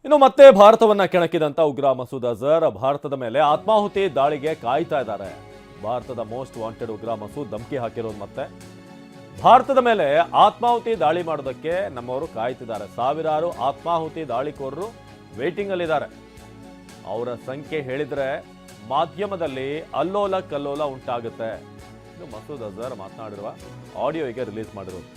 ಇನ್ನು ಮತ್ತೆ ಭಾರತವನ್ನ ಕೆಣಕಿದಂತ ಉಗ್ರ ಮಸೂದ್ ಅಜರ್ ಭಾರತದ ಮೇಲೆ ಆತ್ಮಾಹುತಿ ದಾಳಿಗೆ ಕಾಯ್ತಾ ಇದ್ದಾರೆ. ಭಾರತದ ಮೋಸ್ಟ್ ವಾಂಟೆಡ್ ಉಗ್ರ ಮಸೂದ್ ಧಮಕಿ ಹಾಕಿರೋದು ಮತ್ತೆ ಭಾರತದ ಮೇಲೆ ಆತ್ಮಾಹುತಿ ದಾಳಿ ಮಾಡೋದಕ್ಕೆ ನಮ್ಮವರು ಕಾಯ್ತಿದ್ದಾರೆ. ಸಾವಿರಾರು ಆತ್ಮಾಹುತಿ ದಾಳಿಕೋರರು ವೇಟಿಂಗ್ ಅಲ್ಲಿದ್ದಾರೆ. ಅವರ ಸಂಖ್ಯೆ ಹೇಳಿದ್ರೆ ಮಾಧ್ಯಮದಲ್ಲಿ ಅಲ್ಲೋಲ ಕಲ್ಲೋಲ ಉಂಟಾಗುತ್ತೆ. ಇದು ಮಸೂದ್ ಅಜರ್ ಮಾತನಾಡಿರುವ ಆಡಿಯೋ ಈಗ ರಿಲೀಸ್ ಮಾಡಿರೋದು.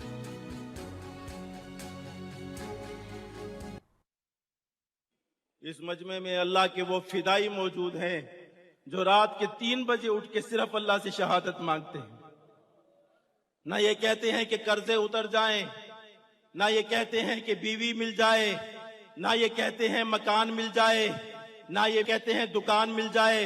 इस मजमे में अल्लाह के वो फिदाई मौजूद हैं जो रात के 3 बजे उठ के सिर्फ अल्लाह से शहादत मांगते हैं। ना ये कहते हैं कि कर्जे उतर जाएं, ना ये कहते हैं कि बीवी मिल जाए, ना ये कहते हैं मकान मिल जाए, ना ये कहते हैं दुकान मिल जाए,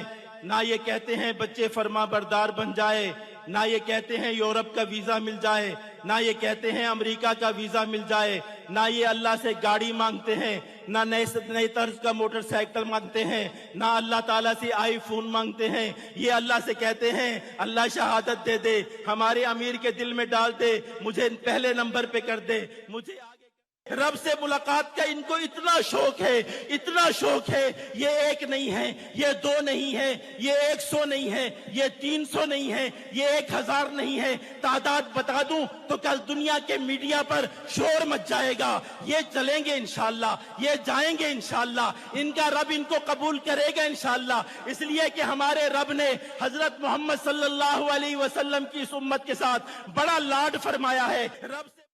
ना ये कहते हैं बच्चे फरमा बरदार बन जाए, ना ये कहते हैं यूरोप का वीजा मिल जाए, ना ये कहते हैं अमेरिका का वीजा मिल जाए, ना ये अल्लाह से गाड़ी मांगते हैं, ना नए तर्ज का मोटरसाइकिल मांगते हैं, ना अल्लाह ताला से आईफोन मांगते हैं। ये अल्लाह से कहते हैं अल्लाह शहादत दे दे, हमारे अमीर के दिल में डाल दे, मुझे पहले नंबर पे कर दे, मुझे रब से मुलाकात का इनको इतना शौक है, इतना शौक है। ये एक नहीं है, ये 2 नहीं है, ये 100 नहीं है, ये 300 नहीं है, ये 1000 नहीं है। तादाद बता दूं तो कल दुनिया के मीडिया पर शोर मच जाएगा। ये चलेंगे इंशाल्लाह, ये जाएंगे इंशाल्लाह, इनका रब इनको कबूल करेगा इंशाल्लाह। इसलिए कि हमारे रब ने हजरत मोहम्मद सल्लल्लाहु अलैहि वसल्लम की इस उम्मत के साथ बड़ा लाड फरमाया है। रब से